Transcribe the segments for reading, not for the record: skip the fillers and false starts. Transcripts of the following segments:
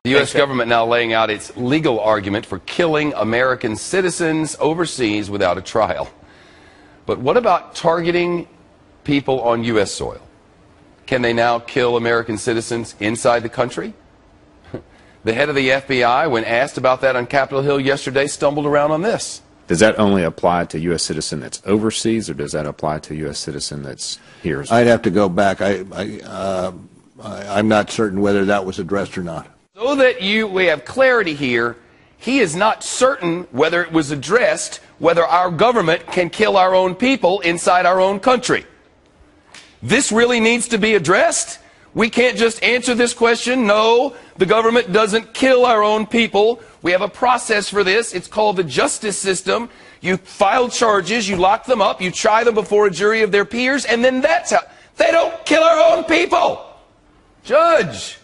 The U.S. government now laying out its legal argument for killing American citizens overseas without a trial. But what about targeting people on U.S. soil? Can they now kill American citizens inside the country? The head of the FBI, when asked about that on Capitol Hill yesterday, stumbled around on this. Does that only apply to U.S. citizen that's overseas, or does that apply to U.S. citizen that's here? I'd have to go back. I'm not certain whether that was addressed or not. So that we have clarity here, he is not certain whether it was addressed, whether our government can kill our own people inside our own country. This really needs to be addressed. We can't just answer this question. No, the government doesn't kill our own people. We have a process for this. It's called the justice system. You file charges, you lock them up, you try them before a jury of their peers, and then that's how. They don't kill our own people. Judge,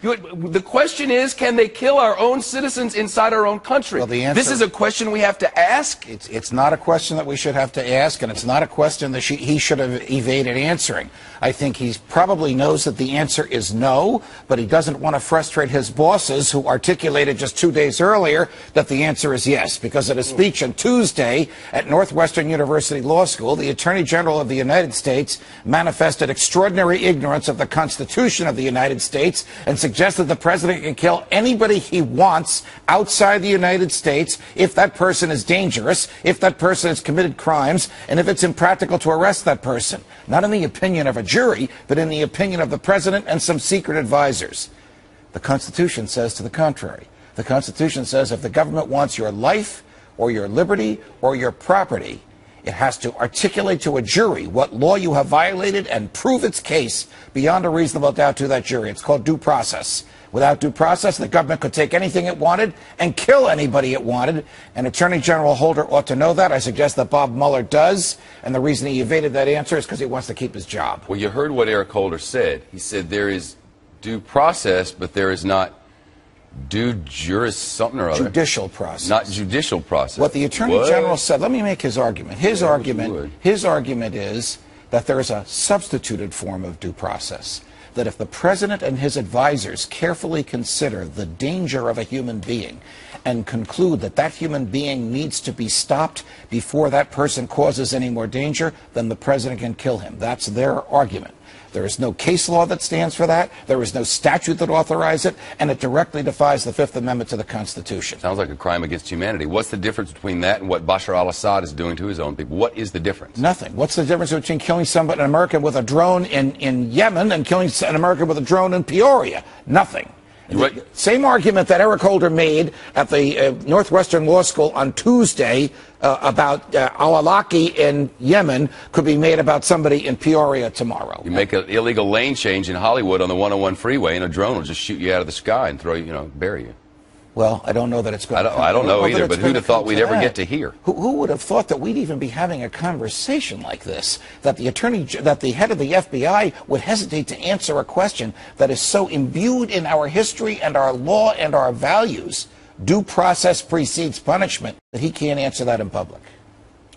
the question is, can they kill our own citizens inside our own country? Well, the answer, this is a question we have to ask. It's not a question that we should have to ask, and it's not a question that he should have evaded answering. I think he probably knows that the answer is no, but he doesn't want to frustrate his bosses, who articulated just 2 days earlier that the answer is yes. Because at a speech on Tuesday at Northwestern University Law School, the Attorney General of the United States manifested extraordinary ignorance of the Constitution of the United States and suggested the president can kill anybody he wants outside the United States if that person is dangerous, if that person has committed crimes, and if it's impractical to arrest that person. Not in the opinion of a jury, but in the opinion of the president and some secret advisors. The Constitution says to the contrary. The Constitution says if the government wants your life or your liberty or your property, it has to articulate to a jury what law you have violated and prove its case beyond a reasonable doubt to that jury. It's called due process. Without due process, the government could take anything it wanted and kill anybody it wanted. And Attorney General Holder ought to know that. I suggest that Bob Mueller does. And the reason he evaded that answer is because he wants to keep his job. Well, you heard what Eric Holder said. He said there is due process, but there is not due juris something or other. Judicial process. Not judicial process. What the Attorney General said, let me make his argument. His argument is that there is a substituted form of due process. That if the president and his advisors carefully consider the danger of a human being and conclude that that human being needs to be stopped before that person causes any more danger, then the president can kill him. That's their argument. There is no case law that stands for that. There is no statute that authorizes it, and it directly defies the Fifth Amendment to the Constitution. Sounds like a crime against humanity. What's the difference between that and what Bashar al-Assad is doing to his own people? What is the difference? Nothing. What's the difference between killing somebody, an American with a drone in Yemen, and killing an American with a drone in Peoria? Nothing. The same argument that Eric Holder made at the Northwestern Law School on Tuesday about al-Awlaki in Yemen could be made about somebody in Peoria tomorrow. You make an illegal lane change in Hollywood on the 101 freeway, and a drone will just shoot you out of the sky and throw you, bury you. Well, I don't know that it's going to I don't know either, but who'd have thought we'd ever get to hear? Who would have thought that we'd even be having a conversation like this? That the head of the FBI would hesitate to answer a question that is so imbued in our history and our law and our values, due process precedes punishment, that he can't answer that in public.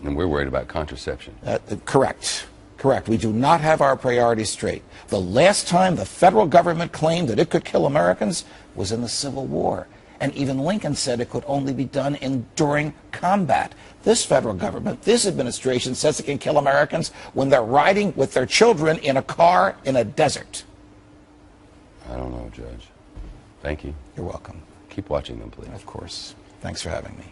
And we're worried about contraception. Correct. Correct. We do not have our priorities straight. The last time the federal government claimed that it could kill Americans was in the Civil War. And even Lincoln said it could only be done during combat. This federal government, this administration says it can kill Americans when they're riding with their children in a car in a desert. I don't know, Judge. Thank you. You're welcome. Keep watching them, please. Of course. Thanks for having me.